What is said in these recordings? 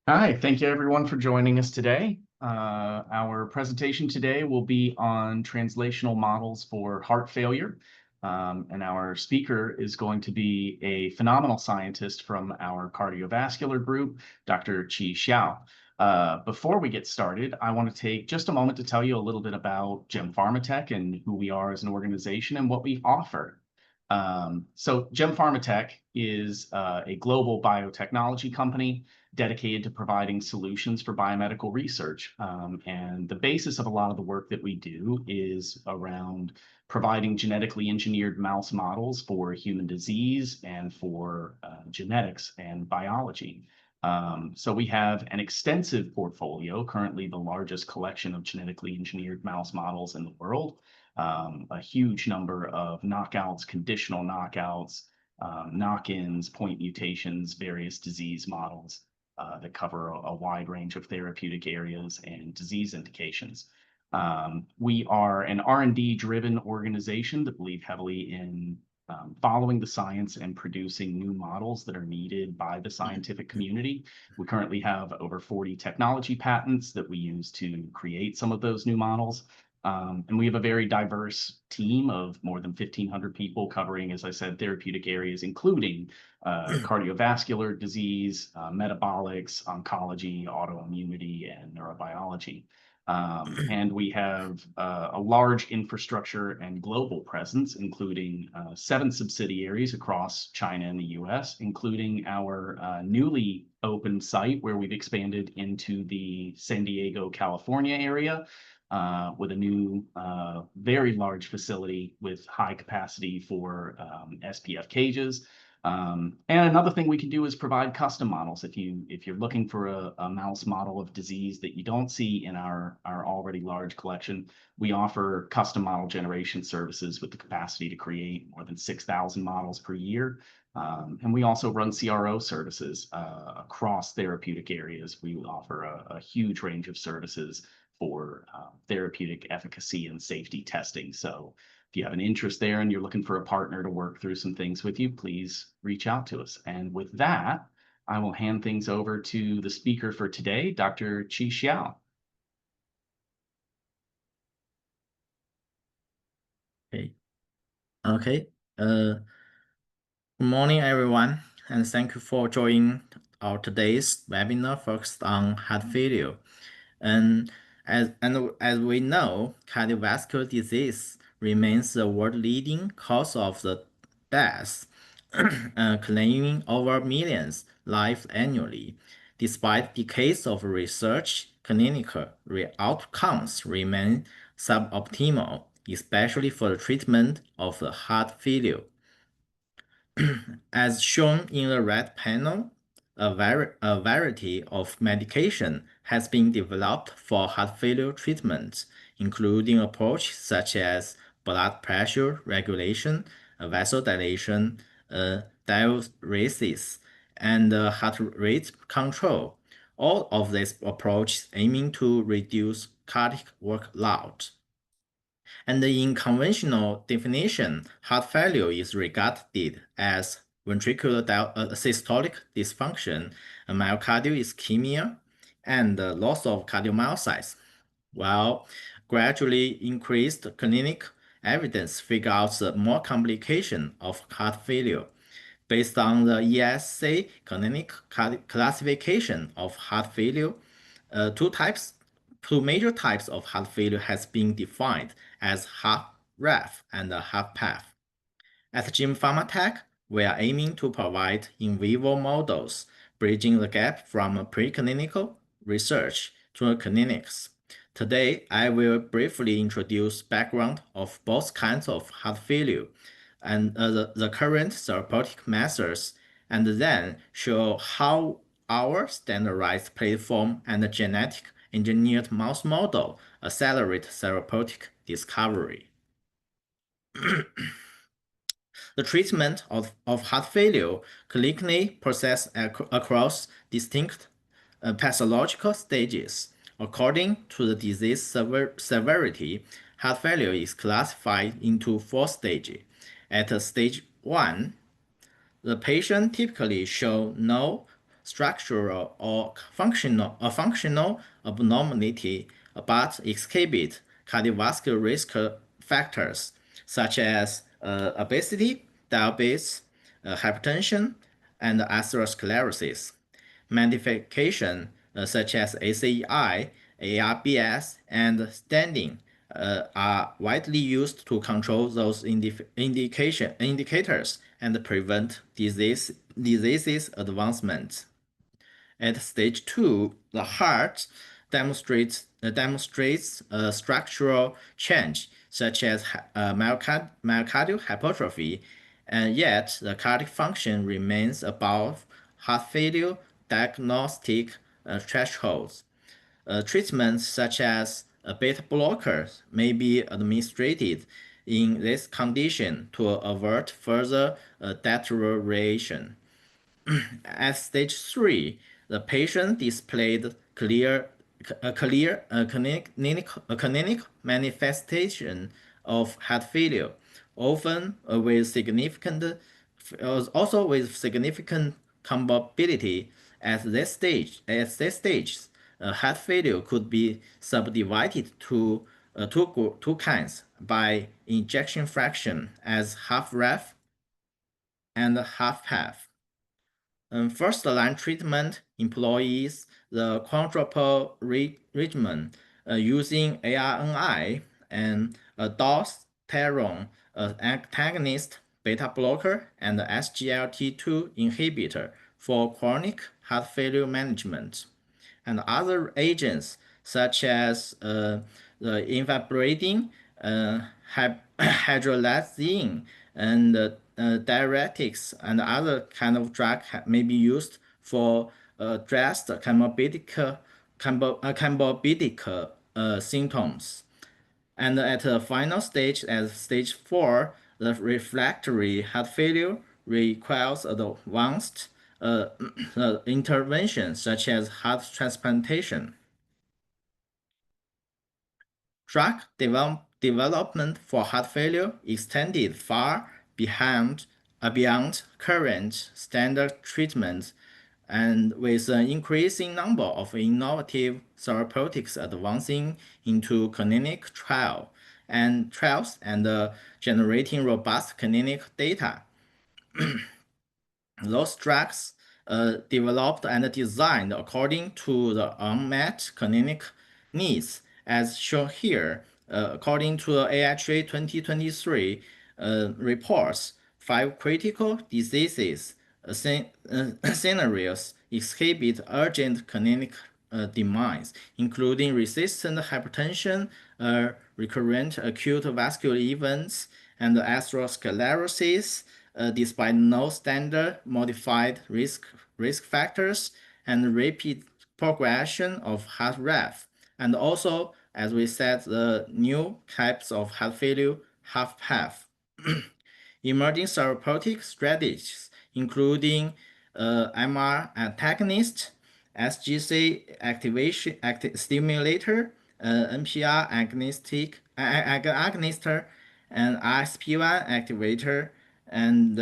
Hi, thank you everyone for joining us today. Our presentation today will be on translational models for heart failure. And our speaker is going to be a phenomenal scientist from our cardiovascular group, Dr. Qi Xiao. Before we get started, I want to take just a moment to tell you a little bit about GemPharmatech and who we are as an organization and what we offer. So GemPharmatech is a global biotechnology company dedicated to providing solutions for biomedical research. And the basis of a lot of the work that we do is around providing genetically engineered mouse models for human disease and for genetics and biology. So we have an extensive portfolio, currently the largest collection of genetically engineered mouse models in the world, a huge number of knockouts, conditional knockouts, knock-ins, point mutations, various disease models that cover a wide range of therapeutic areas and disease indications. We are an R&D driven organization that believe heavily in following the science and producing new models that are needed by the scientific community. We currently have over 40 technology patents that we use to create some of those new models. And we have a very diverse team of more than 1,500 people covering, as I said, therapeutic areas, including cardiovascular disease, metabolics, oncology, autoimmunity, and neurobiology. And we have a large infrastructure and global presence, including 7 subsidiaries across China and the US, including our newly opened site where we've expanded into the San Diego, California area with a new, very large facility with high capacity for SPF cages. And another thing we can do is provide custom models. If you're looking for a mouse model of disease that you don't see in our already large collection, we offer custom model generation services with the capacity to create more than 6,000 models per year. And we also run CRO services across therapeutic areas. We offer a huge range of services for therapeutic efficacy and safety testing. So if you have an interest there and you're looking for a partner to work through some things with you, please reach out to us. And with that, I will hand things over to the speaker for today, Dr. Qi Xiao. Okay. Good morning, everyone, and thank you for joining our today's webinar focused on heart failure. And as we know, cardiovascular disease remains the world-leading cause of the death, claiming over millions lives annually. Despite decades of research, clinical outcomes remain suboptimal, especially for the treatment of the heart failure. As shown in the red panel, a variety of medication has been developed for heart failure treatment, including approaches such as blood pressure regulation, vasodilation, diuresis, and heart rate control. All of these approaches aiming to reduce cardiac workload. And in conventional definition, heart failure is regarded as ventricular systolic dysfunction, myocardial ischemia, and loss of cardiomyocytes. While gradually increased clinical evidence figure out the more complication of heart failure. Based on the ESC clinical classification of heart failure, two major types of heart failure has been defined as HFrEF and HFpEF. At GemPharmatech, we are aiming to provide in vivo models, bridging the gap from preclinical research to clinics. Today, I will briefly introduce background of both kinds of heart failure and the current therapeutic methods, and then show how our standardized platform and genetic engineered mouse model accelerate therapeutic discovery. The treatment of heart failure clinically processes across distinct pathological stages. According to the disease severity, heart failure is classified into 4 stages. At stage 1, the patient typically shows no structural or functional abnormality, but exhibit cardiovascular risk factors such as obesity, diabetes, hypertension, and atherosclerosis. Medication such as ACEI, ARBs, and statins are widely used to control those indicators and prevent diseases advancement. At stage 2, the heart demonstrates structural change, such as myocardial hypertrophy, and yet the cardiac function remains above heart failure diagnostic thresholds. Treatments such as beta blockers may be administered in this condition to avert further deterioration. At stage 3, the patient displayed clinical manifestation of heart failure, often with significant comorbidity. At this stage, heart failure could be subdivided to two kinds by ejection fraction as HFrEF and HFpEF. First-line treatment employs the quadruple regimen using ARNI and aldosterone antagonist, beta blocker, and SGLT2 inhibitor for chronic heart failure management. And other agents such as the infibrating, hydrolysine, and diuretics and other kind of drug may be used for address comorbid symptoms. And at the final stage, at stage 4, the refractory heart failure requires advanced intervention such as heart transplantation. Drug development for heart failure extended far beyond current standard treatments, and with an increasing number of innovative therapeutics advancing into clinical trials and generating robust clinical data. Those drugs developed and designed according to the unmet clinic needs, as shown here. According to the AHA 2023 reports, 5 critical diseases scenarios exhibit urgent clinic demands, including resistant hypertension, recurrent acute vascular events, and atherosclerosis, despite no standard modified risk factors, and rapid progression of HFrEF, and also, as we said, the new types of heart failure, HFpEF. Emerging therapeutic strategies, including MR antagonist, SGC activation stimulator, NPR agonist, and ISP1 activator, and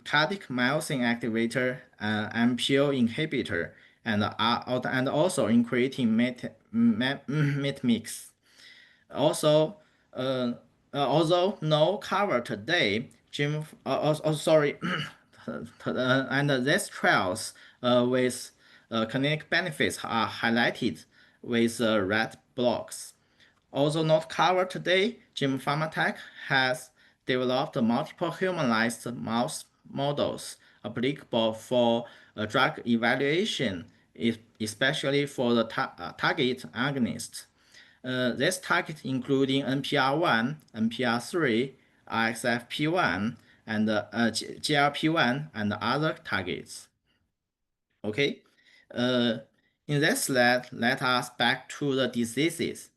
cardiac myosin activator, MPO inhibitor, and also incretin mix. Also, although no cover today, and these trials with clinic benefits are highlighted with red blocks. Also not covered today, GemPharmatech has developed multiple humanized mouse models applicable for drug evaluation, especially for the target agonists. This target including NPR1, NPR3, ISFP1, and GLP1, and other targets. Okay, in this slide, let us back to the diseases.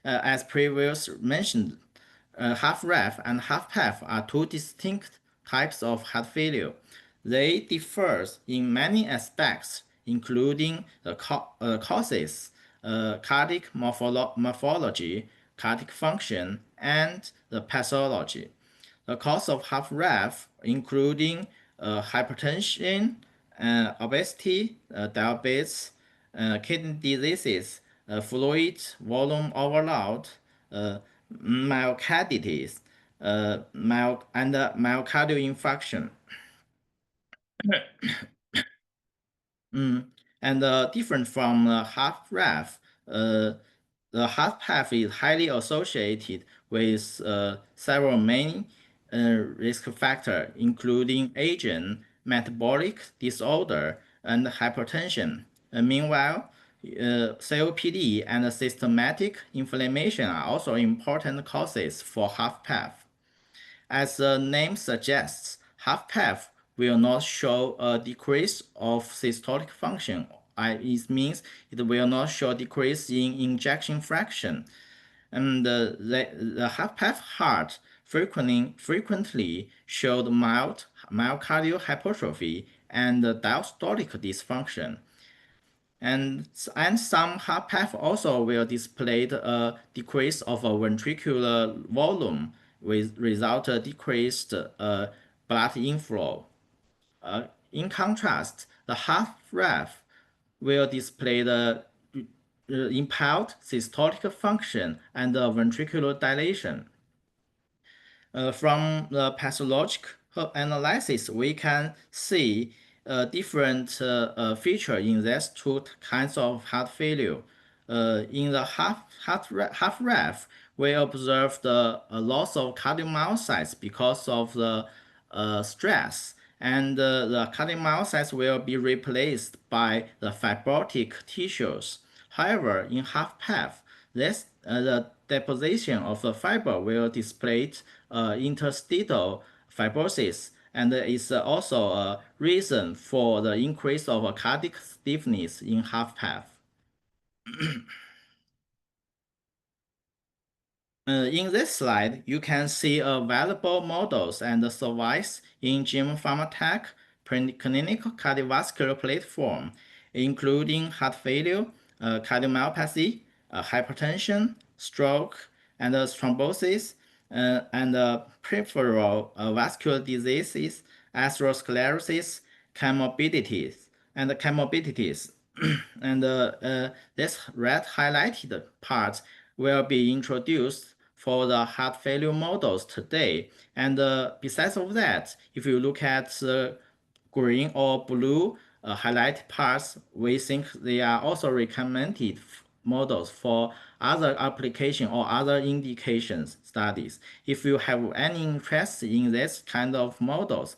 As previously mentioned, HFrEF and HFpEF are two distinct types of heart failure. They differ in many aspects, including the causes, cardiac morphology, cardiac function, and the pathology. The cause of HFrEF, including hypertension, obesity, diabetes, kidney diseases, fluid volume overload, myocarditis, and myocardial infarction. And different from HFrEF, the HFpEF is highly associated with several main risk factors, including aging, metabolic disorder, and hypertension. Meanwhile, COPD and systematic inflammation are also important causes for HFpEF. As the name suggests, HFpEF will not show a decrease of systolic function. It means it will not show a decrease in ejection fraction. And the HFpEF heart frequently showed mild myocardial hypertrophy and diastolic dysfunction. And some HFpEF also will display a decrease of a ventricular volume with result decreased blood inflow. In contrast, the HFrEF will display the impaired systolic function and ventricular dilation. From the pathological analysis, we can see different feature in these two kinds of heart failure. In the HFrEF, we observed a loss of cardiomyocytes because of the stress, and the cardiomyocytes will be replaced by the fibrotic tissues. However, in HFpEF, the deposition of the fiber will display interstitial fibrosis, and is also a reason for the increase of cardiac stiffness in HFpEF. In this slide, you can see available models and surveys in GemPharmatech clinical cardiovascular platform, including heart failure, cardiomyopathy, hypertension, stroke, and thrombosis, and peripheral vascular diseases, atherosclerosis, comorbidities, and comorbidities. And this red highlighted part will be introduced for the heart failure models today. And besides of that, if you look at the green or blue highlight parts, we think they are also recommended models for other application or other indications studies. If you have any interest in this kind of models,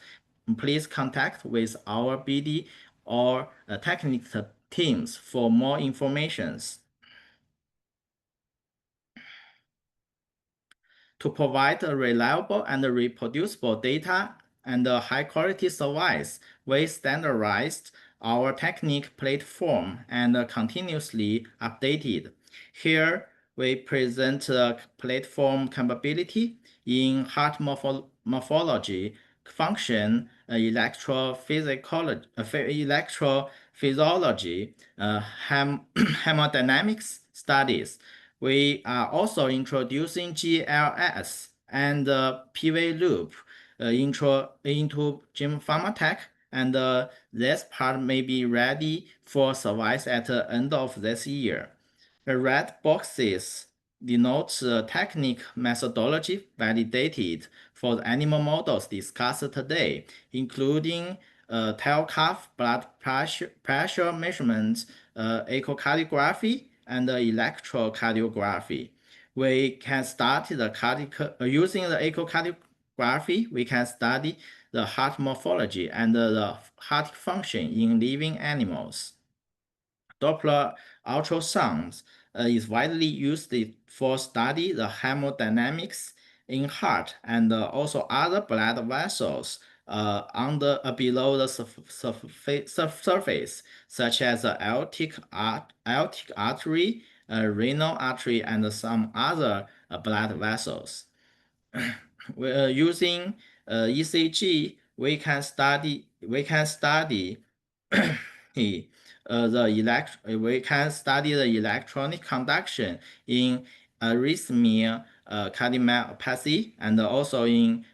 please contact with our BD or technical teams for more informations. To provide reliable and reproducible data and high-quality surveys, we standardized our technique platform and continuously updated. Here, we present the platform capability in heart morphology, function, electrophysiology, hemodynamics studies. We are also introducing GLS and PV loop into GemPharmatech, and this part may be ready for service at the end of this year. The red boxes denote the technique methodology validated for the animal models discussed today, including tail cuff blood pressure measurements, echocardiography, and electrocardiography. We can start the using the echocardiography, we can study the heart morphology and the heart function in living animals. Doppler ultrasound is widely used for study the hemodynamics in heart and also other blood vessels below the surface, such as the aortic artery, renal artery, and some other blood vessels. Using ECG, we can study we can study the electronic conduction in arrhythmia, cardiomyopathy, and also in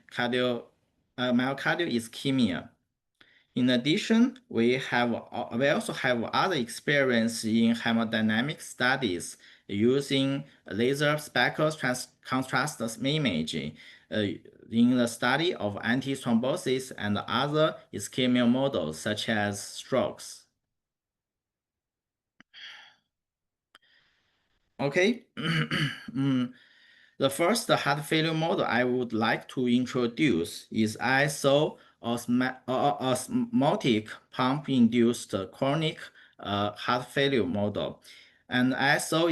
myocardial ischemia. In addition, we also have other experience in hemodynamic studies using laser spectral contrast imaging in the study of antithrombosis and other ischemic models such as strokes. Okay. The first heart failure model I would like to introduce is osmotic pump-induced chronic heart failure model. And ISO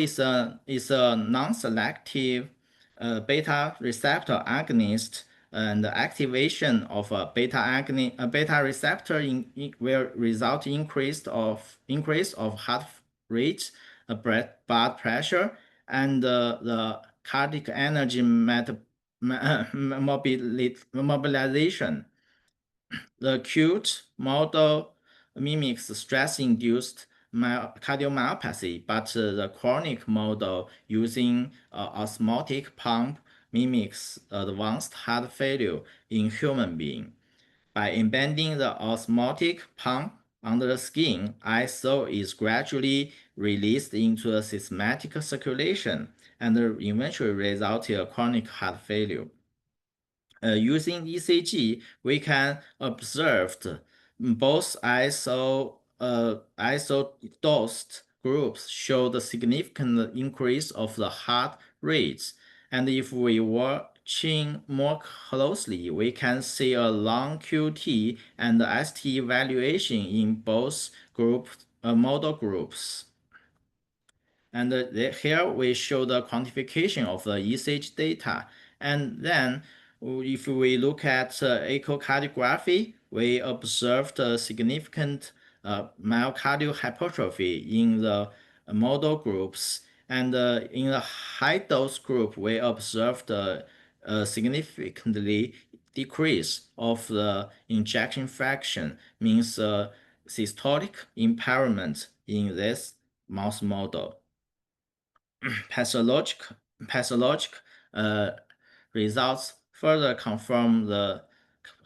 is a non-selective beta receptor agonist, and the activation of a beta receptor will result in increase of heart rate, blood pressure, and the cardiac energy mobilization. The acute model mimics stress-induced cardiomyopathy, but the chronic model using osmotic pump mimics advanced heart failure in human being. By embedding the osmotic pump under the skin, ISO is gradually released into a systematic circulation and eventually result in chronic heart failure. Using ECG, we can observe both ISO-dosed groups show the significant increase of the heart rates. And if we watching more closely, we can see a long QT and ST evaluation in both model groups. And here we show the quantification of the ECG data. And then if we look at echocardiography, we observed a significant myocardial hypertrophy in the model groups. And in the high dose group, we observed a significantly decrease of the ejection fraction, means systolic impairment in this mouse model. Pathologic results further confirm the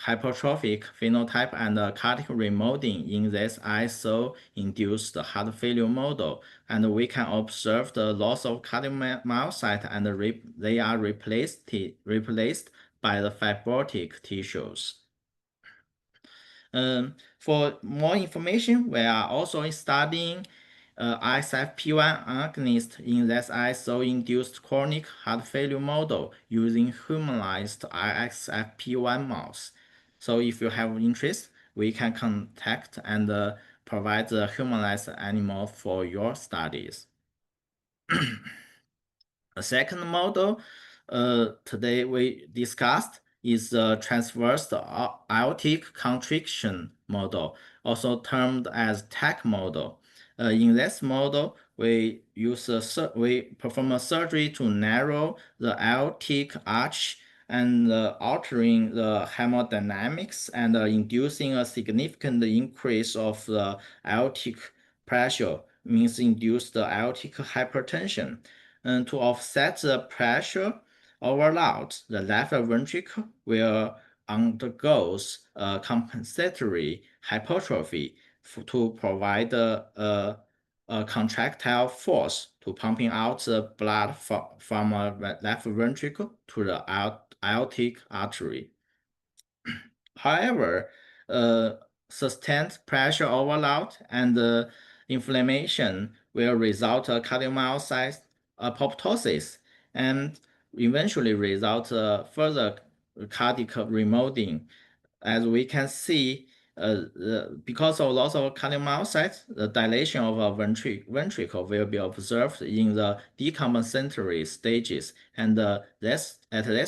hypertrophic phenotype and cardiac remodeling in this ISO-induced heart failure model, and we can observe the loss of cardiomyocyte and they are replaced by the fibrotic tissues. For more information, we are also studying HFpEF agonist in this ISO-induced chronic heart failure model using humanized HFpEF mouse. So if you have interest, we can contact and provide the humanized animal for your studies. The second model today we discussed is the transverse aortic contraction model, also termed as TAC model. In this model, we perform a surgery to narrow the aortic arch and altering the hemodynamics and inducing a significant increase of the aortic pressure, means induced aortic hypertension. And to offset the pressure overload, the left ventricle will undergoes compensatory hypertrophy to provide a contractile force to pumping out the blood from left ventricle to the aortic artery. However, sustained pressure overload and inflammation will result in cardiomyocyte apoptosis and eventually result further cardiac remodeling. As we can see, because of loss of cardiomyocytes, the dilation of a ventricle will be observed in the decompensatory stages, and at this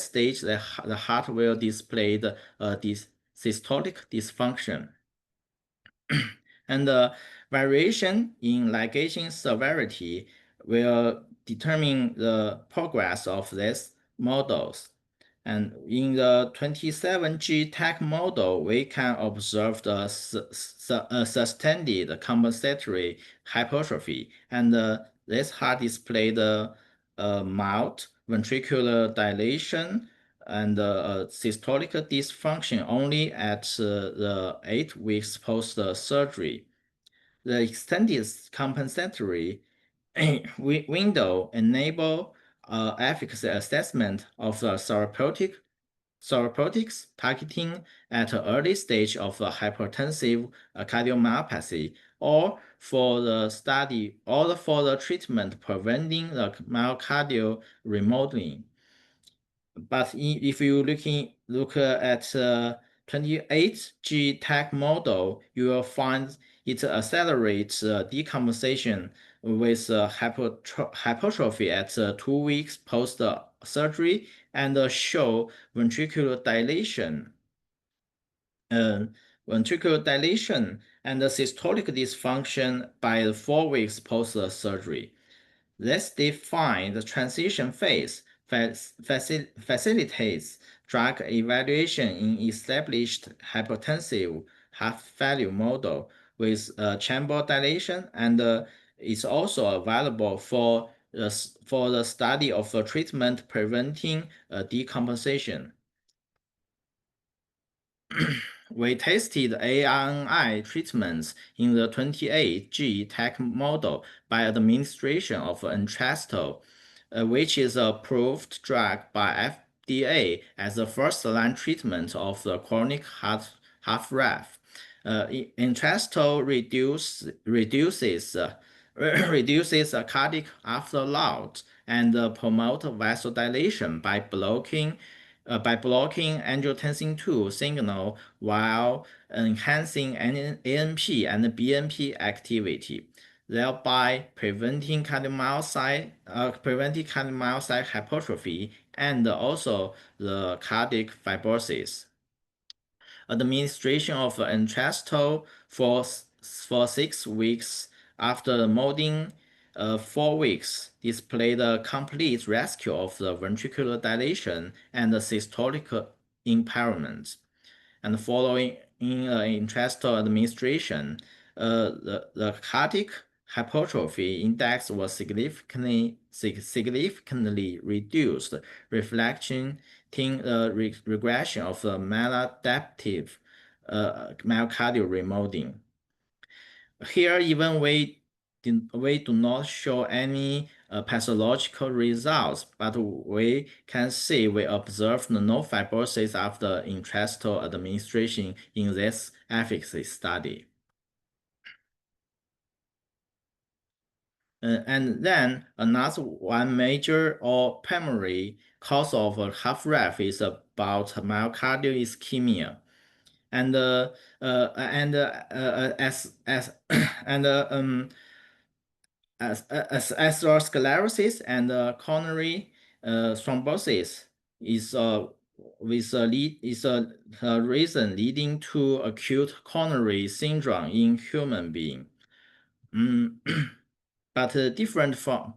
stage, the heart will display the systolic dysfunction. And the variation in ligation severity will determine the progress of these models. And in the 27G TAC model, we can observe the sustained compensatory hypertrophy, and this heart displayed mild ventricular dilation and systolic dysfunction only at the 8 weeks post-surgery. The extended compensatory window enable efficacy assessment of the therapeutics targeting at an early stage of hypertensive cardiomyopathy, or for the treatment preventing the myocardial remodeling. But if you look at 28G tag model, you will find it accelerates decompensation with hypertrophy at 2 weeks post surgery and show ventricular dilation. Ventricular dilation and systolic dysfunction by 4 weeks post surgery. This defines the transition phase, facilitates drug evaluation in established hypertensive heart failure model with chamber dilation, and is also available for the study of treatment preventing decompensation. We tested ARNI treatments in the 28G tech model by administration of Entresto, which is a approved drug by FDA as a first-line treatment of the chronic HFrEF. Entresto reduces cardiac afterload and promote vasodilation by blocking angiotensin II signal while enhancing ANP and BNP activity, thereby preventing cardiomyocyte hypertrophy and also the cardiac fibrosis. Administration of Entresto for 6 weeks after molding 4 weeks displayed a complete rescue of the ventricular dilation and the systolic impairment. And following Entresto administration, the cardiac hypertrophy index was significantly reduced, reflecting the regression of the maladaptive myocardial remodeling. Here, even we do not show any pathological results, but we can see we observed no fibrosis after Entresto administration in this efficacy study. And then another one major or primary cause of HFrEF is about myocardial ischemia, and atherosclerosis and coronary thrombosis is a reason leading to acute coronary syndrome in human being. But different from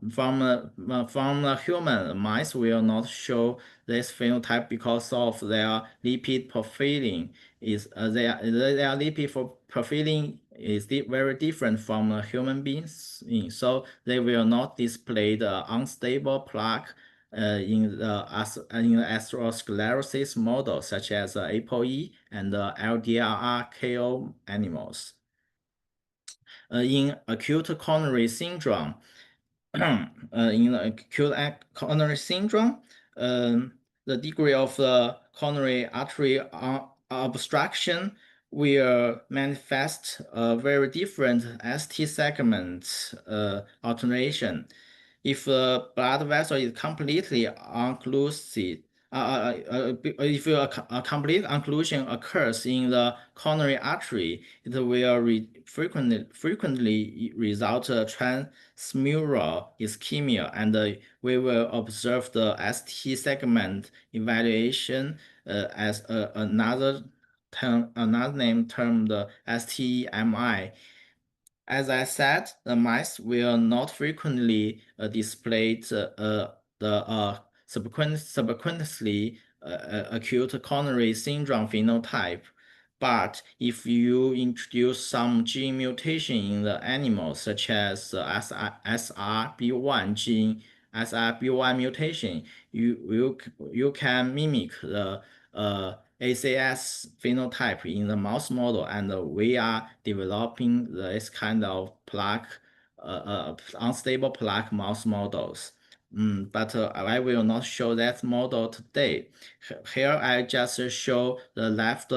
human, mice will not show this phenotype because of their lipid profiling. Their lipid profiling is very different from human beings, so they will not display the unstable plaque in the atherosclerosis model, such as ApoE and LDRR-KO animals. In acute coronary syndrome, the degree of the coronary artery obstruction will manifest a very different ST segment alternation. If the blood vessel is completely occlusive, if a complete occlusion occurs in the coronary artery, it will frequently result transmural ischemia, and we will observe the ST segment evaluation as another name termed STEMI. As I said, the mice will not frequently display the subsequently acute coronary syndrome phenotype. But if you introduce some gene mutation in the animal, such as SRB1 gene as a B1 mutation, you can mimic the ACS phenotype in the mouse model, and we are developing this kind of plaque, unstable plaque mouse models. But I will not show that model today. Here I just show the left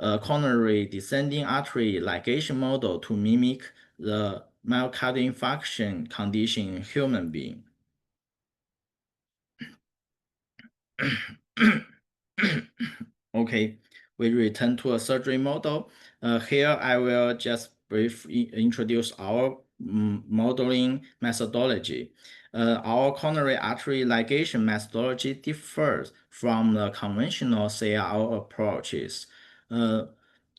coronary descending artery ligation model to mimic the myocardial infarction condition in human being. Okay, we return to a surgery model. Here I will just briefly introduce our modeling methodology. Our coronary artery ligation methodology differs from the conventional CRO approaches.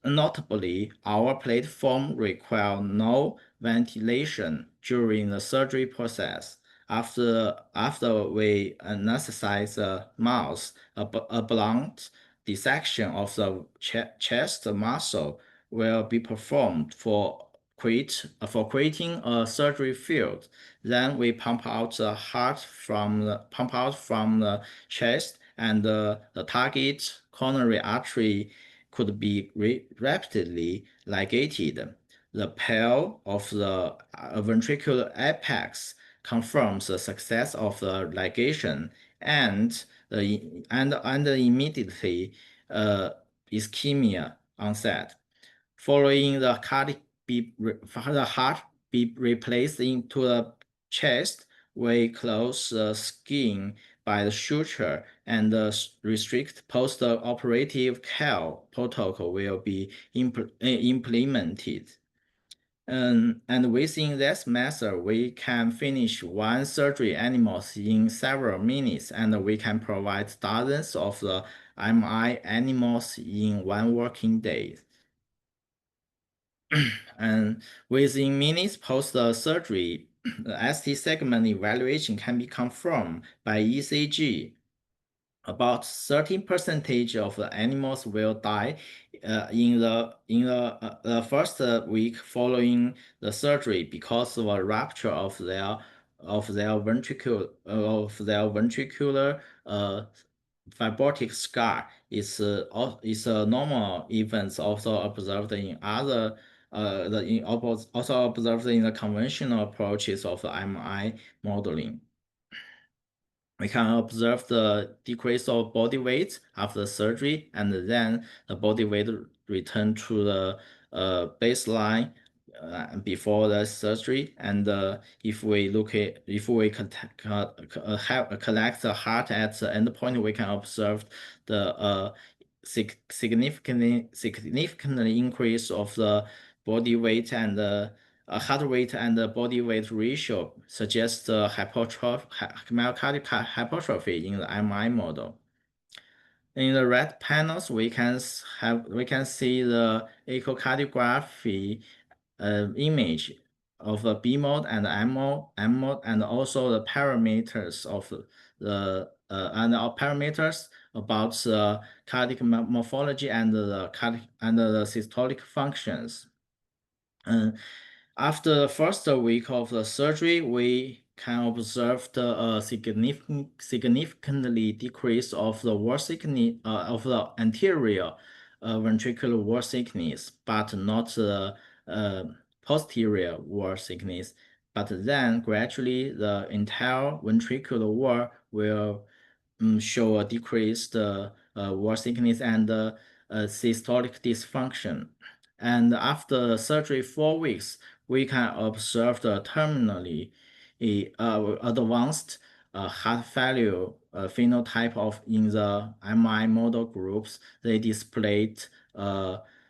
Notably, our platform requires no ventilation during the surgery process. After we anesthetize the mouse, a blunt dissection of the chest muscle will be performed for creating a surgery field. Then we pump out from the chest, and the target coronary artery could be rapidly ligated. The pale of the ventricular apex confirms the success of the ligation, and immediately ischemia onset. Following the heart be replaced into the chest, we close the skin by the suture, and the restrict post-operative care protocol will be implemented. And within this method, we can finish one surgery animals in several minutes, and we can provide dozens of the MI animals in one working day. And within minutes post-surgery, the ST segment evaluation can be confirmed by ECG. About 13% of the animals will die in the first week following the surgery because of a rupture of their ventricular fibrotic scar. Is a normal event also observed in other also observed in the conventional approaches of MI modeling. We can observe the decrease of body weight after surgery, and then the body weight return to the baseline before the surgery. And if we collect the heart at the endpoint, we can observe the significantly increase of the body weight and heart rate and the body weight ratio suggests myocardial hypertrophy in the MI model. In the red panels, we can see the echocardiography image of the B mode and M mode, and also the parameters of the parameters about the cardiac morphology and the systolic functions. After the first week of the surgery, we can observe the significantly decrease of the wall thickness of the anterior ventricular wall thickness, but not the posterior wall thickness. But then gradually the entire ventricular wall will show a decreased wall thickness and systolic dysfunction. And after surgery 4 weeks, we can observe the terminally advanced heart failure phenotype in the MI model groups. They displayed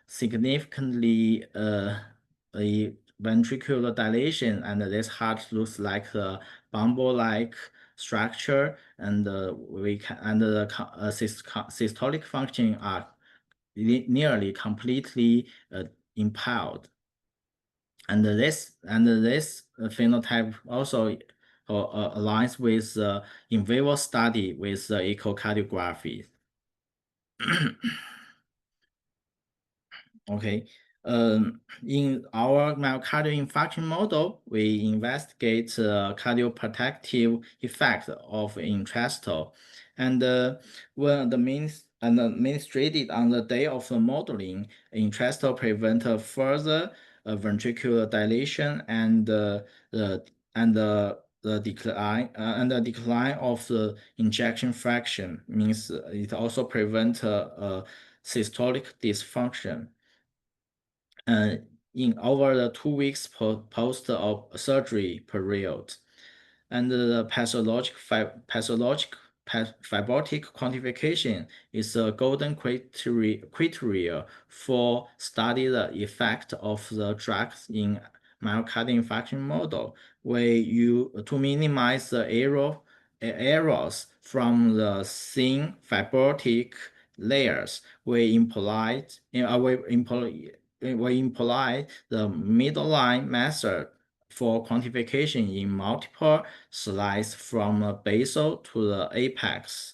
significantly a ventricular dilation, and this heart looks like a bumble-like structure, and the systolic function are nearly completely impaired. And this phenotype also aligns with in vivo study with echocardiography. Okay, In our myocardial infarction model, we investigate the cardioprotective effect of interstitial, and when administered on the day of the modeling, interstitial prevent further ventricular dilation and the decline of the ejection fraction. Means it also prevent systolic dysfunction. In over the 2 weeks post-surgery period. And the pathologic fibrotic quantification is a golden criteria for study the effect of the drugs in myocardial infarction model, where you to minimize the errors from the thin fibrotic layers. We imply the middle line method for quantification in multiple slides from the basal to the apex.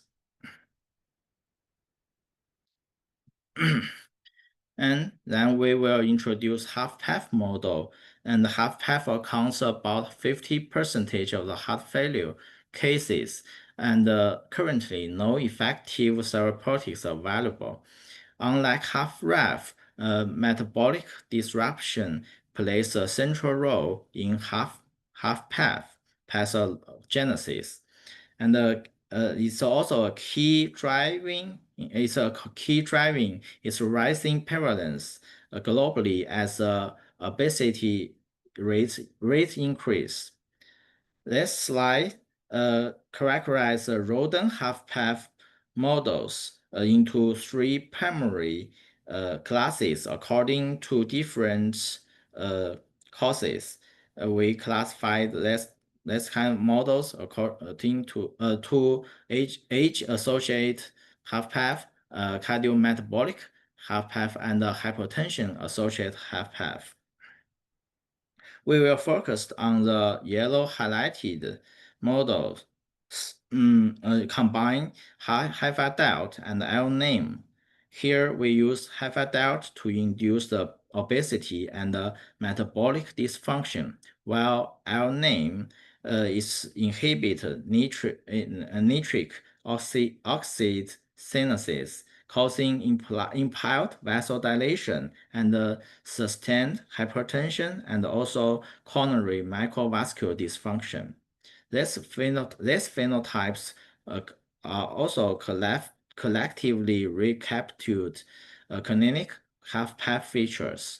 And then we will introduce HFpEF model, and HFpEF accounts about 50% of the heart failure cases, and currently no effective therapeutics available. Unlike HFrEF, metabolic disruption plays a central role in HFpEF pathogenesis, and it's also a key driving. Its rising prevalence globally as obesity rate increase. This slide characterizes rodent HFpEF models into 3 primary classes according to different causes. We classified this kind of models according to age-associated HFpEF, cardiometabolic HFpEF, and hypertension-associated HFpEF. We will focus on the yellow highlighted models, combine HFadelt and L-name. Here we use HFadelt to induce the obesity and metabolic dysfunction, while L-name is inhibit nitric oxide synthesis, causing impaired vasodilation and sustained hypertension and also coronary microvascular dysfunction. These phenotypes are also collectively recaptured clinic HFpEF features.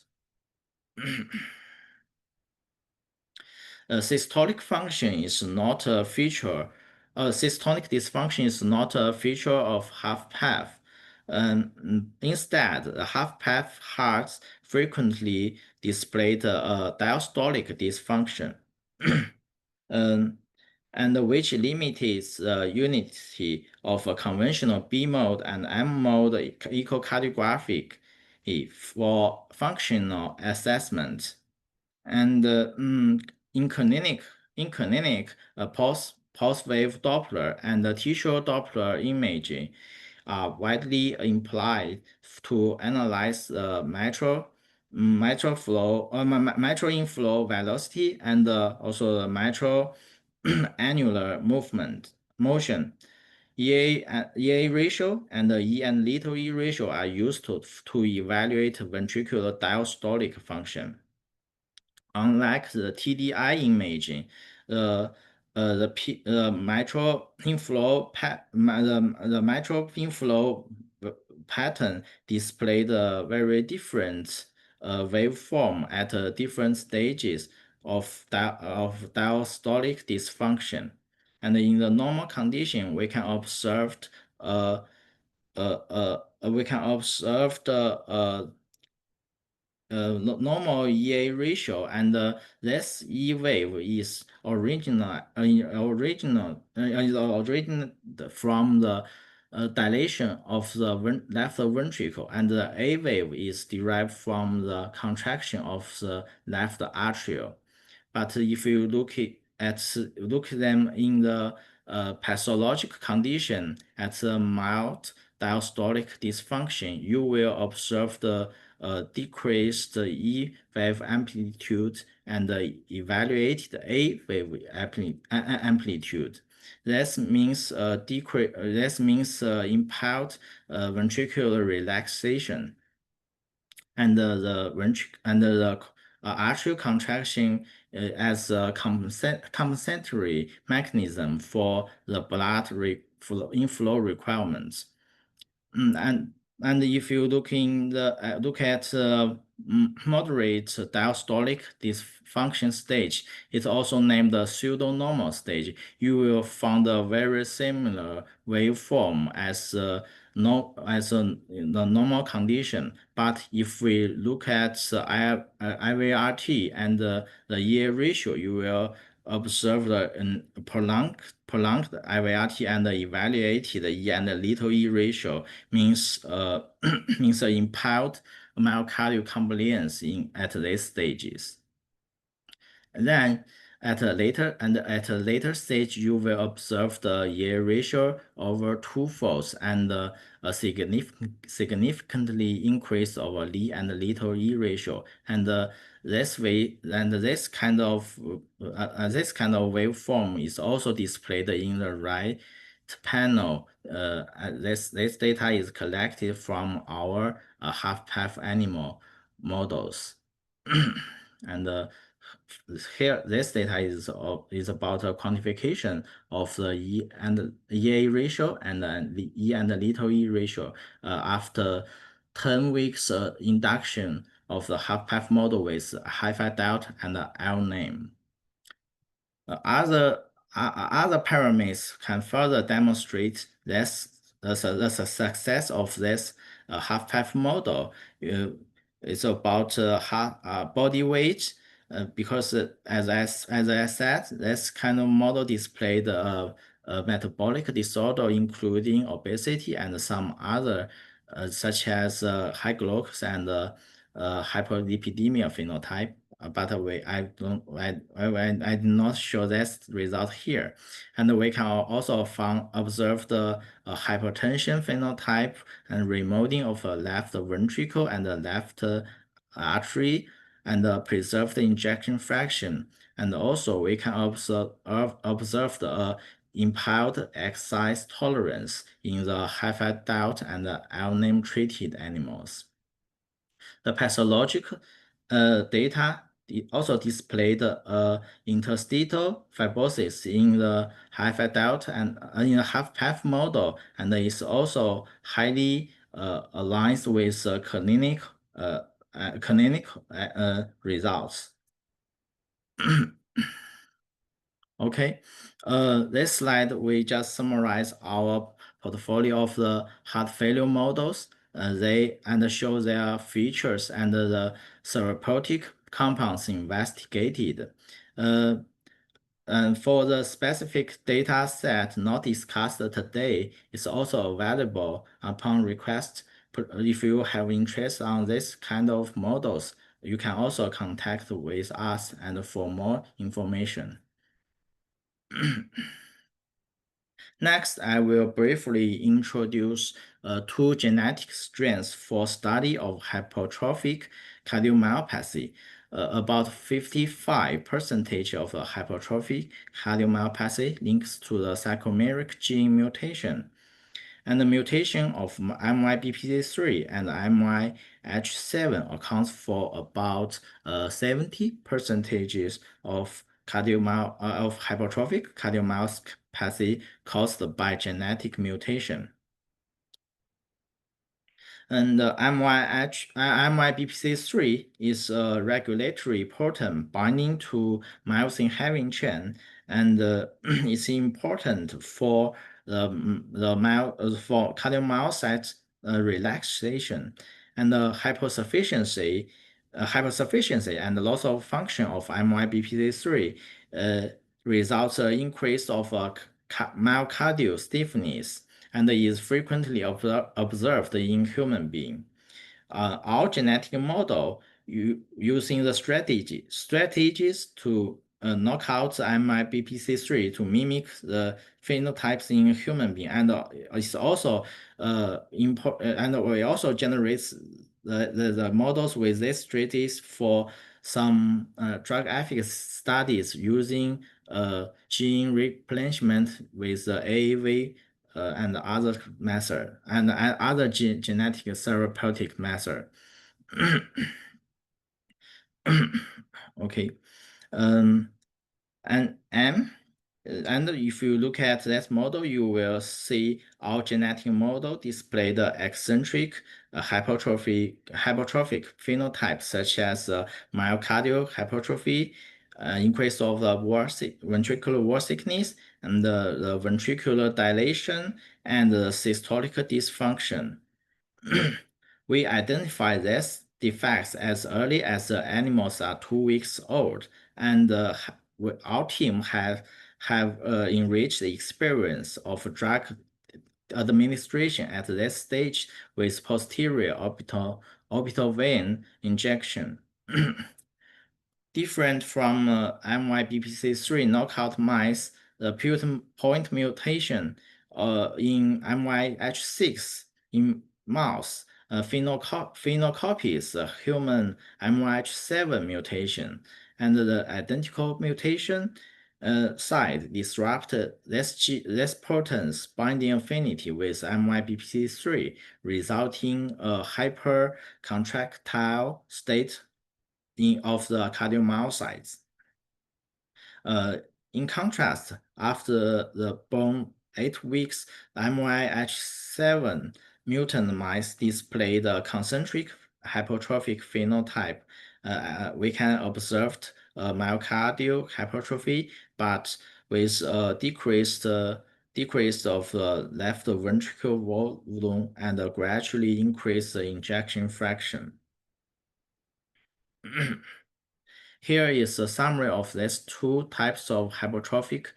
Systolic function is not a feature. Systolic dysfunction is not a feature of HFpEF. Instead, HFpEF hearts frequently display diastolic dysfunction, and which limits the unity of a conventional B mode and M mode echocardiographic for functional assessment. And in clinic, pulse wave Doppler and tissue Doppler imaging are widely employed to analyze the mitral inflow velocity and also the mitral annular motion. EA ratio and the E and little e ratio are used to evaluate ventricular diastolic function. Unlike the TDI imaging, the mitral inflow pattern displayed a very different waveform at different stages of diastolic dysfunction. And in the normal condition, we can observe the normal EA ratio, and this E wave is originated from the dilation of the left ventricle, and the A wave is derived from the contraction of the left atrial. But if you look them in the pathological condition at the mild diastolic dysfunction, you will observe the decrease the E wave amplitude and evaluate the A wave amplitude. This means impaired ventricular relaxation, and the atrial contraction as a compensatory mechanism for the blood inflow requirements. And if you look at moderate diastolic dysfunction stage, it's also named the pseudo-normal stage. You will find a very similar waveform as the normal condition. But if we look at the IVRT and the EA ratio, you will observe the prolonged IVRT and evaluate the E and the little e ratio means means impaired myocardial compliance at these stages. Then at a later stage, you will observe the E ratio over twofolds and a significantly increase of Li and little e ratio, and this kind of waveform is also displayed in the right panel. This data is collected from our HFpEF animal models, and here this data is about a quantification of the E and EA ratio and the E and the little e ratio after 10 weeks induction of the HFpEF model with high-fat delta and LNAME. Other parameters can further demonstrate this the success of this HFpEF model. It's about body weight. Because as I said, this kind of model displayed a metabolic disorder, including obesity and some other, such as high glucose and hyperlipidemia phenotype. But I did not show this result here. And we can also observe the hypertension phenotype and remodeling of the left ventricle and the left artery, and preserve the ejection fraction. And also we can observe the impaired exercise tolerance in the high-fat diet and LNAME treated animals. The pathological data also displayed interstitial fibrosis in the high-fat diet and in the HFpEF model, and is also highly aligned with clinical results. Okay, this slide we just summarize our portfolio of the heart failure models. They show their features and the therapeutic compounds investigated. And for the specific data set not discussed today, it's also available upon request. If you have interest on this kind of models, you can also contact with us and for more information. Next, I will briefly introduce two genetic strains for study of hypertrophic cardiomyopathy. About 55% of the hypertrophic cardiomyopathy links to the sarcomeric gene mutation. And the mutation of MYBPC3 and MYH7 accounts for about 70% of hypertrophic cardiomyopathy caused by genetic mutation. And MYBPC3 is a regulatory protein binding to myosin heavy chain, and it's important for for cardiomyocyte relaxation, and hypersufficiency and loss of function of MYBPC3 results in increase of myocardial stiffness, and is frequently observed in human beings. Our genetic model using the strategies to knock out MYBPC3 to mimic the phenotypes in human being, and it's also important, and we also generates the models with this strategies for some drug efficacy studies using gene replenishment with the AAV and other method and other genetic therapeutic method. Okay, and if you look at that model, you will see our genetic model display the eccentric hypertrophic phenotypes such as myocardial hypertrophy, increase of the ventricular wall thickness, and the ventricular dilation, and the systolic dysfunction. We identify these defects as early as the animals are 2 weeks old, and our team have enriched the experience of drug administration at this stage with posterior orbital vein injection. Different from MYBPC3 knockout mice, the point mutation in MYH6 in mouse phenocopies the human MYH7 mutation, and the identical mutation site disrupted this protein's binding affinity with MYBPC3, resulting a hypercontractile state of the cardiomyocytes. In contrast, after the born 8 weeks, MYH7 mutant mice displayed a concentric hypertrophic phenotype. We can observe myocardial hypertrophy, but with a decrease of the left ventricular volume and a gradually increased ejection fraction. Here is a summary of these two types of hypertrophic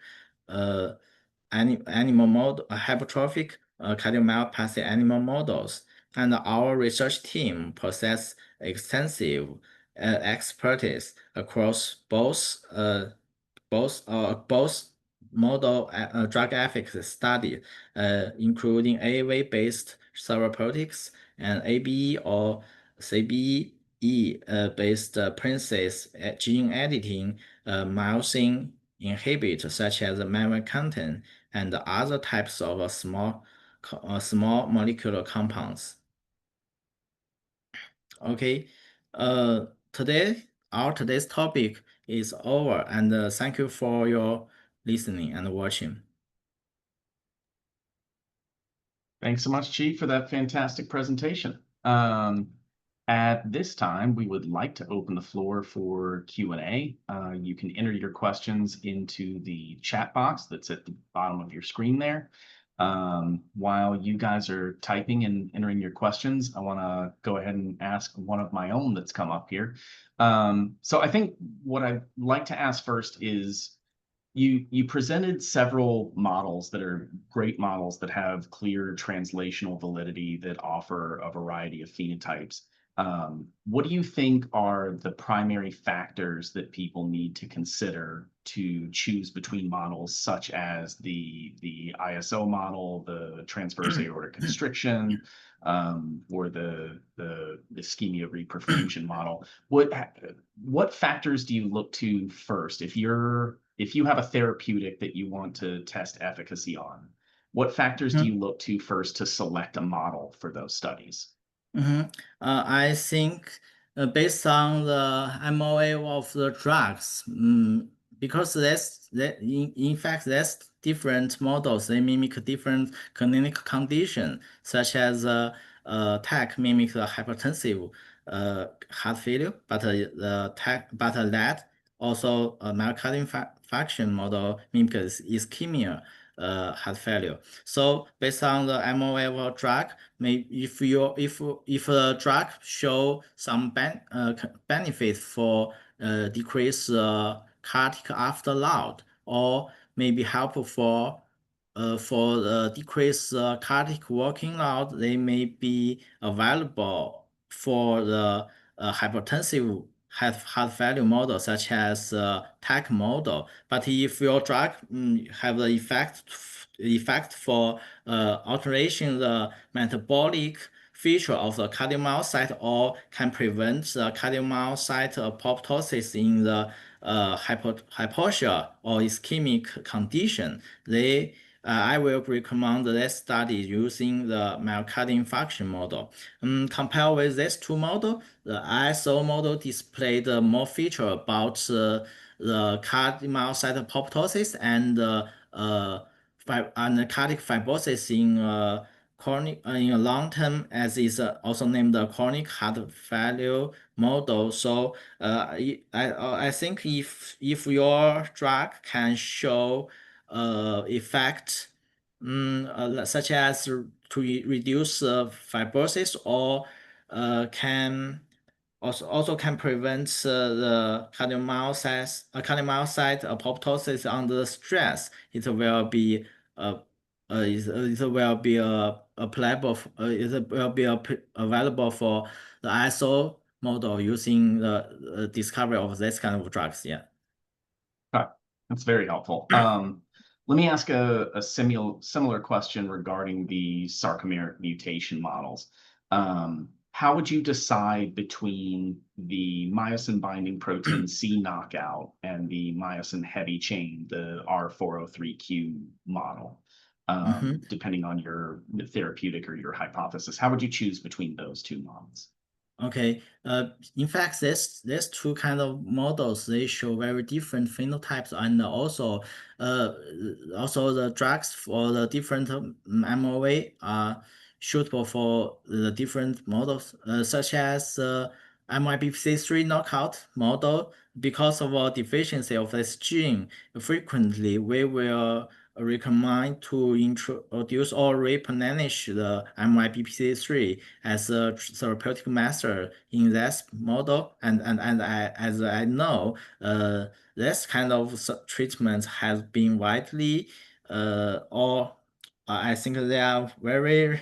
animal model, hypertrophic cardiomyopathy animal models, and our research team possess extensive expertise across both model drug efficacy study, including AAV-based therapeutics and ABE or CBE based princess gene editing, myosin inhibitor such as mevacantin and other types of small molecular compounds. Okay, today's topic is over, and thank you for your listening and watching. Thanks so much, Chief, for that fantastic presentation. At this time, we would like to open the floor for Q&A. You can enter your questions into the chat box that's at the bottom of your screen there. While you guys are typing and entering your questions, I want to go ahead and ask one of my own that's come up here. So I think what I'd like to ask first is, you presented several models that are great models that have clear translational validity that offer a variety of phenotypes. What do you think are the primary factors that people need to consider to choose between models such as the ISO model, the transverse aortic constriction, or the ischemia reperfusion model? What factors do you look to first if you have a therapeutic that you want to test efficacy on? What factors do you look to first to select a model for those studies? I think based on the MOA of the drugs, because in fact that's different models. They mimic different clinical conditions, such as TAC mimics the hypertensive heart failure, but that also myocardial infarction model mimics ischemia heart failure. So based on the MOA of a drug, if a drug show some benefit for decrease cardiac afterload, or maybe helpful for decrease cardiac working load, they may be available for the hypertensive heart failure model, such as TAC model. But if your drug have the effect for altering the metabolic feature of the cardiomyocyte or can prevent the cardiomyocyte apoptosis in the hypoxia or ischemic condition, I will recommend this study using the myocardial infarction model. Compared with these two models, the ISO model displayed more feature about the cardiomyocyte apoptosis and cardiac fibrosis in chronic in a long term, as is also named the chronic heart failure model. So I think if your drug can show effect such as to reduce fibrosis or can also can prevent the cardiomyocyte apoptosis under stress. It will be applicable. It will be available for the ISO model using the discovery of this kind of drugs. Yeah. Okay, that's very helpful. Let me ask a similar question regarding the sarcomeric mutation models. How would you decide between the myosin binding protein C knockout and the myosin heavy chain, the R403Q model, depending on your therapeutic or your hypothesis? How would you choose between those two models? Okay. In fact, there's two kind of models. They show very different phenotypes, and also the drugs for the different MOA are suitable for the different models, such as MYBPC3 knockout model. Because of a deficiency of this gene, frequently we will recommend to introduce or replenish the MYBPC3 as a therapeutic method in this model. As I know, this kind of treatment has been widely, or I think they are very,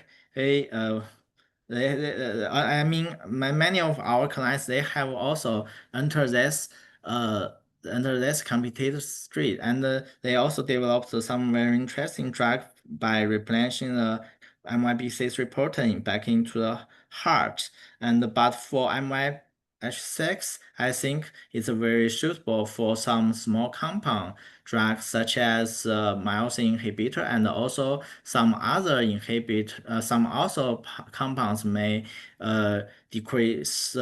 I mean, many of our clients, they have also entered this competitive street, and they also developed some very interesting drug by replenishing the MYBC3 protein back into the heart. But for MYH6, I think it's very suitable for some small compound drugs such as myosin inhibitor and also some other some also compounds may decrease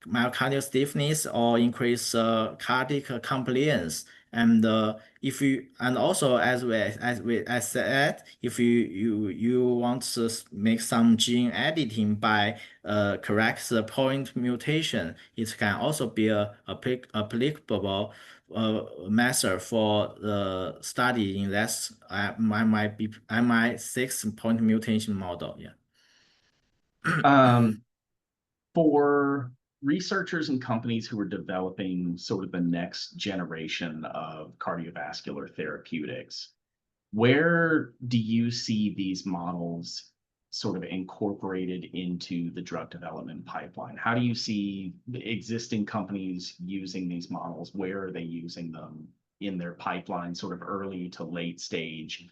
myocardial stiffness or increase cardiac compliance. And also as said, if you want to make some gene editing by correct the point mutation, it can also be a applicable method for the study in this MI6 point mutation model. Yeah. For researchers and companies who are developing sort of the next generation of cardiovascular therapeutics, where do you see these models sort of incorporated into the drug development pipeline? How do you see the existing companies using these models? Where are they using them in their pipeline, sort of early to late stage?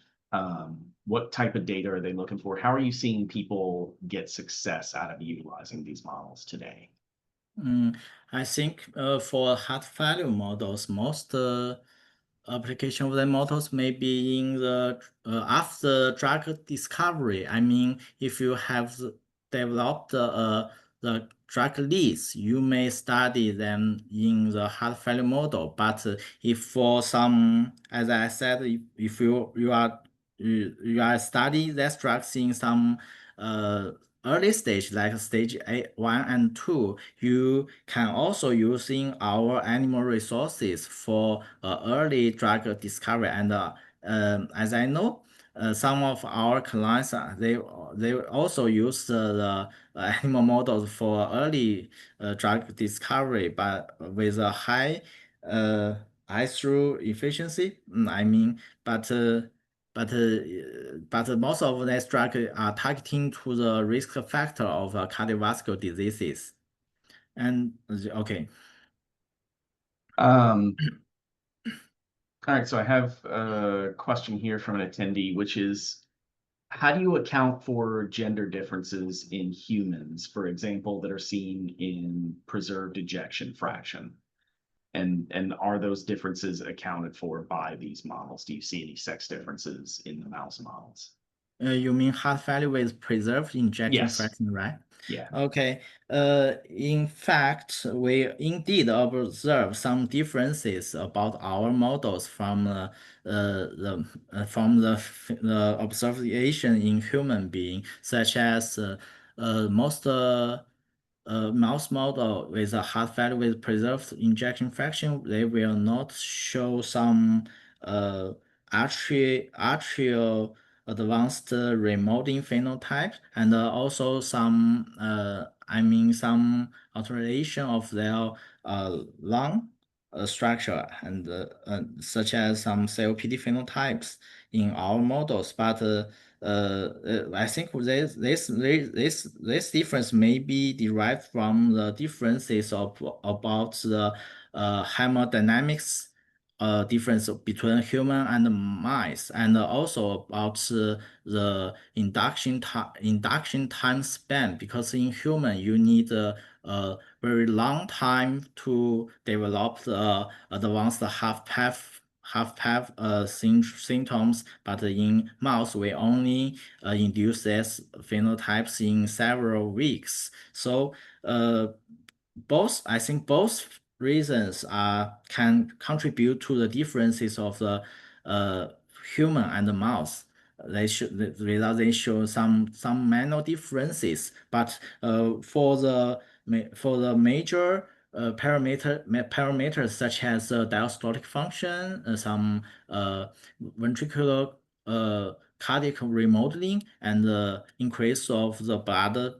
What type of data are they looking for? How are you seeing people get success out of utilizing these models today? I think for heart failure models, most application of the models may be in the after drug discovery. I mean, if you have developed the drug leads, you may study them in the heart failure model. But if for some, as I said, if you are studying these drugs in some early stage, like stage 1 and 2, you can also using our animal resources for early drug discovery. And as I know, some of our clients they also use the animal models for early drug discovery, but with a high I-through efficiency. I mean, but most of these drugs are targeting to the risk factor of cardiovascular diseases. And okay. All right, so I have a question here from an attendee, which is, how do you account for gender differences in humans, for example, that are seen in preserved ejection fraction? And are those differences accounted for by these models? Do you see any sex differences in the mouse models? You mean heart failure with preserved ejection Yes. fraction, right? Yeah. Okay. In fact, we indeed observe some differences about our models from the observation in human being, such as most mouse model with a heart failure with preserved ejection fraction, they will not show some uh, atrial advanced remodeling phenotype and also some some alteration of their lung structure and such as some COPD phenotypes in our models, but I think this difference may be derived from the differences of about the hemodynamics difference between human and mice, and also about the induction time span. Because in human, you need a very long time to develop the advanced half-path symptoms, but in mouse, we only induce these phenotypes in several weeks. So I think both reasons can contribute to the differences of the uh, human and the mouse. The result they show some minor differences, but for the major parameters such as diastolic function, some ventricular cardiac remodeling, and increase of the blood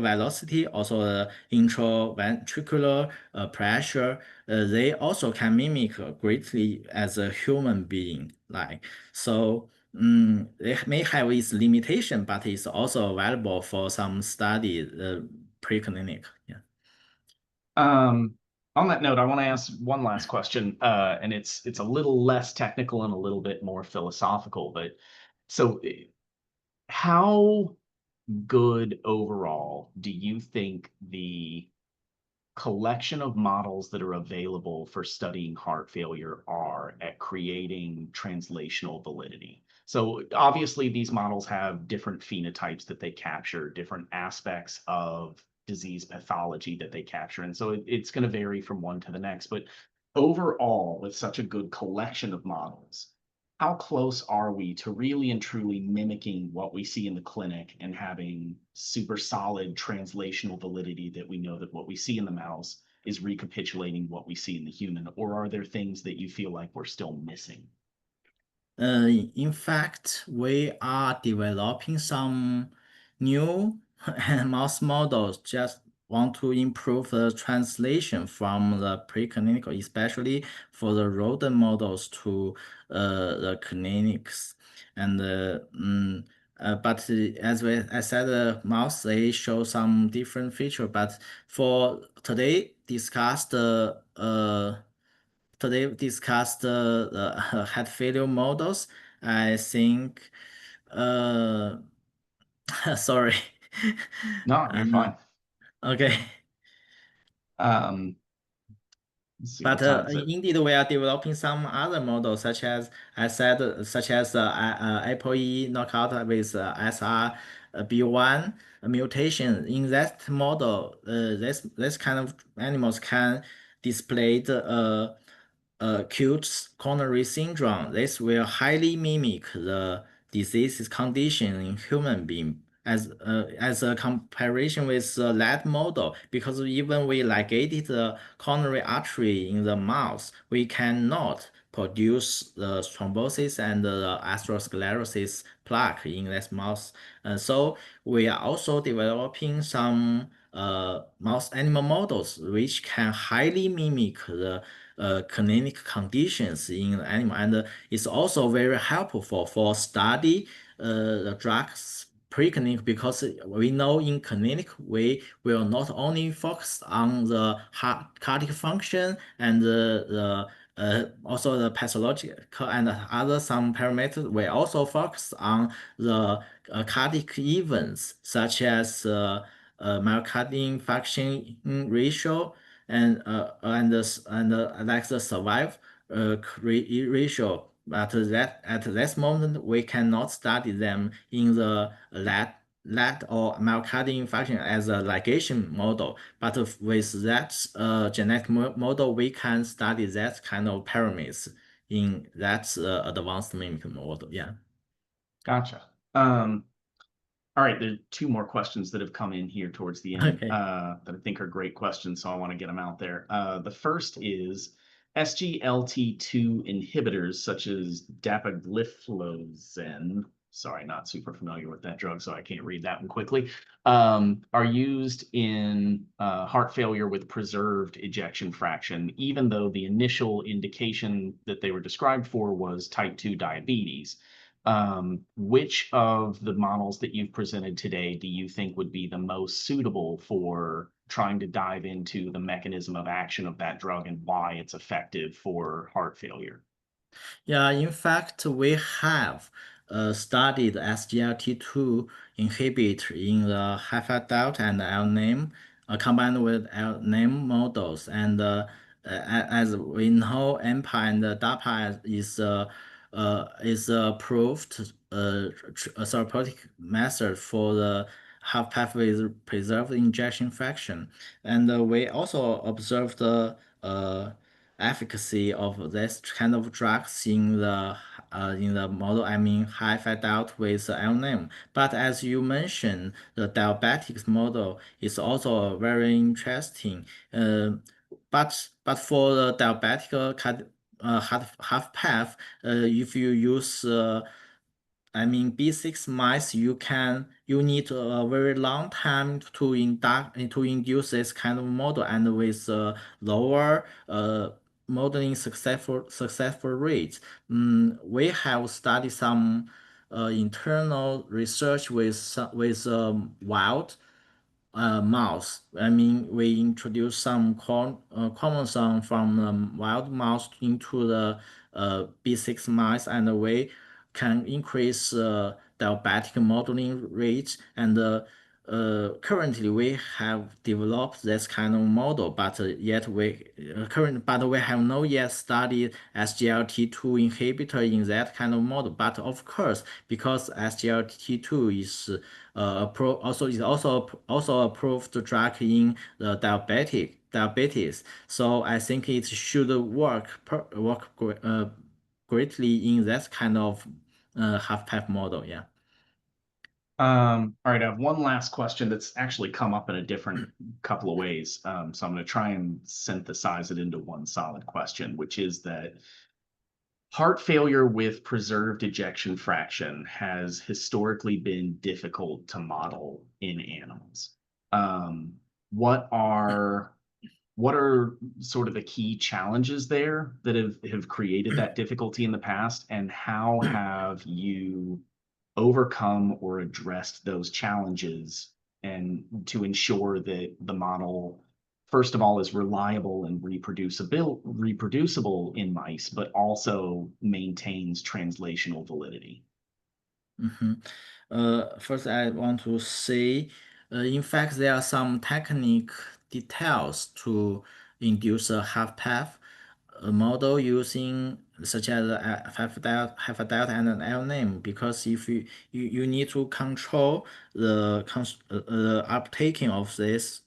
velocity, also intraventricular pressure, they also can mimic greatly as a human being. They may have its limitation, but it's also available for some study, preclinical. Yeah. Um, on that note, I want to ask one last question, and it's a little less technical and a little bit more philosophical. But so, how good overall do you think the collection of models that are available for studying heart failure are at creating translational validity? So obviously these models have different phenotypes that they capture, different aspects of disease pathology that they capture. And so it's going to vary from one to the next. But overall, with such a good collection of models, how close are we to really and truly mimicking what we see in the clinic and having super solid translational validity that we know that what we see in the mouse is recapitulating what we see in the human? Or are there things that you feel like we're still missing? In fact, we are developing some new mouse models, just want to improve the translation from the preclinical, especially for the rodent models to the clinics. And but I said, mouse they show some different feature. But for today discussed the heart failure models. I think, uh, sorry. No, you're Uh, fine. okay. Um, let's see, But what time is it? indeed, we are developing some other models, such as I said, such as ApoE knockout with SRB1 mutation. In that model, this kind of animals can display the acute coronary syndrome. This will highly mimic the disease condition in human being as a comparison with the lab model, because even we ligated the coronary artery in the mouse, we cannot produce the thrombosis and the atherosclerosis plaque in this mouse. So we are also developing some mouse animal models which can highly mimic the clinic conditions in the animal, and it's also very helpful for study the drugs preclinical, because we know in clinic we will not only focus on the heart cardiac function and the also the pathological and other some parameters. We also focus on the cardiac events such as myocardial infarction ratio and like the survive ratio. But that at this moment we cannot study them in the lab or myocardial infarction as a ligation model. But with that genetic model, we can study that kind of parameters in that advanced mimic model. Yeah. Gotcha. All right, there are two more questions that have come in here towards the end Okay. that I think are great questions, so I want to get them out there. The first is SGLT2 inhibitors such as dapagliflozin, sorry, not super familiar with that drug, so I can't read that one quickly, are used in heart failure with preserved ejection fraction, even though the initial indication that they were described for was type 2 diabetes. Which of the models that you've presented today do you think would be the most suitable for trying to dive into the mechanism of action of that drug and why it's effective for heart failure? Yeah, in fact, we have studied SGLT2 inhibitor in the HFrEF and LNAME combined with LNAME models. And as we know, EMPA and DAPA is approved therapeutic method for the HFpEF with preserved injection fraction. And we also observed the efficacy of this kind of drugs in the model, I mean high fat out with LNM. But as you mentioned, the diabetics model is also very interesting. But for the diabetic half path, if you use I mean, B6 mice, you need a very long time to induce this kind of model, and with lower modeling successful rates. We have studied some internal research with wild mouse. I mean, we introduce some chromosome from wild mouse into the B6 mice, and we can increase diabetic modeling rates. And currently, we have developed this kind of model, but but we have not yet studied SGLT2 inhibitor in that kind of model. But of course, because SGLT2 is also approved drug in the diabetes. So I think it should greatly in that kind of half-pipe model. Yeah. All right, I have one last question that's actually come up in a different couple of ways. So I'm going to try and synthesize it into one solid question, which is that heart failure with preserved ejection fraction has historically been difficult to model in animals. Um, what are what are sort of the key challenges there that have created that difficulty in the past, and how have you overcome or addressed those challenges and to ensure that the model, first of all, is reliable and reproducible in mice, but also maintains translational validity? Mhm. First, I want to say, in fact, there are some technique details to induce a half path model using such as half delta and an L name, because if you need to control the uptaking of this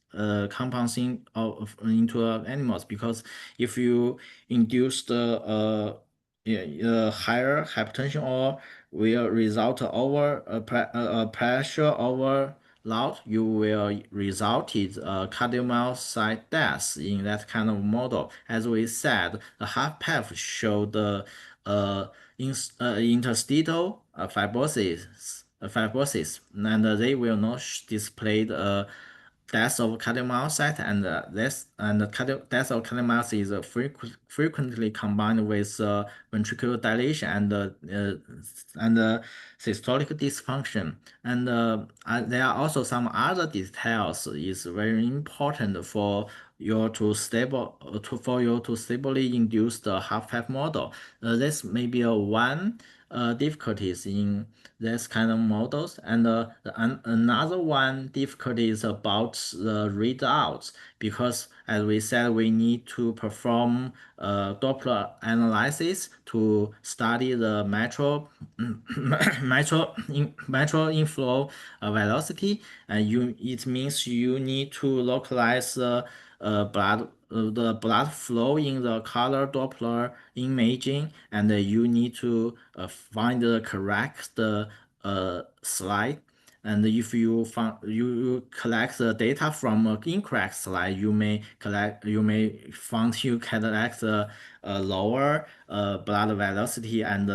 compounds into animals, because if you induce the higher hypertension or will result over pressure over loud, you will result in cardiomyocyte death in that kind of model. As we said, the half-path showed the interstitial fibrosis, and they will not display the death of cardiomyocyte, and death of cardiomyocyte is frequently combined with ventricular dilation and systolic dysfunction. And there are also some other details is very important for you to stably induce the HFpEF model. This may be one difficulties in this kind of models, and another one difficulty is about the readouts, because as we said, we need to perform Doppler analysis to study the mitral inflow velocity, and it means you need to localize the blood flow in the color Doppler imaging, and you need to find the correct slide. And if you collect the data from an incorrect slide, you may find you collect the lower blood velocity, and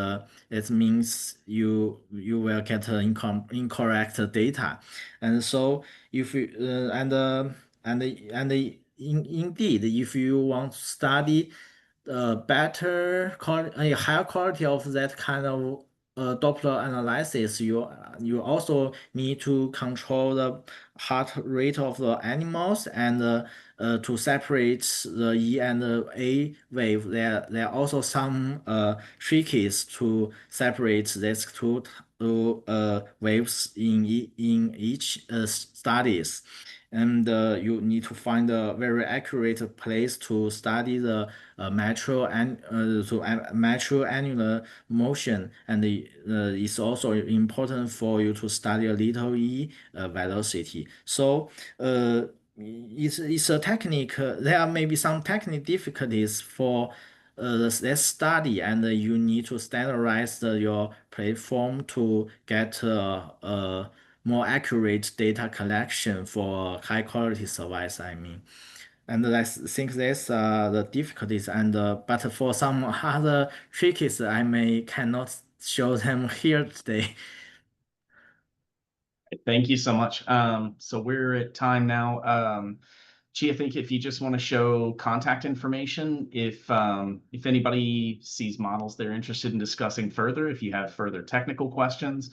it means you will get incorrect data. And so if you indeed, if you want to study a higher quality of that kind of Doppler analysis, you also need to control the heart rate of the animals, and to separate the E and the A wave. There are also some tricks to separate these two waves in each studies. And you need to find a very accurate place to study the mitral annular motion, and it's also important for you to study a little e velocity. So it's a technique. There are maybe some technical difficulties for this study, and you need to standardize your platform to get more accurate data collection for high quality service, I mean. And I think that's the difficulties, and but for some other tricks, cannot show them here today. Thank you so much. So we're at time now. Chi, I think if you just want to show contact information, if anybody sees models they're interested in discussing further, if you have further technical questions,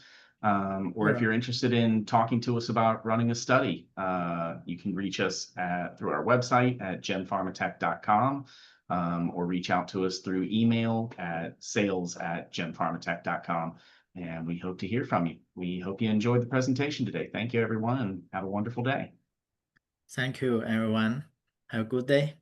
or if you're interested in talking to us about running a study, you can reach us through our website at GemPharmatech.com, or reach out to us through email at sales@GemPharmatech.com. And we hope to hear from you. We hope you enjoyed the presentation today. Thank you, everyone, and have a wonderful day. Thank you, everyone. Have a good day.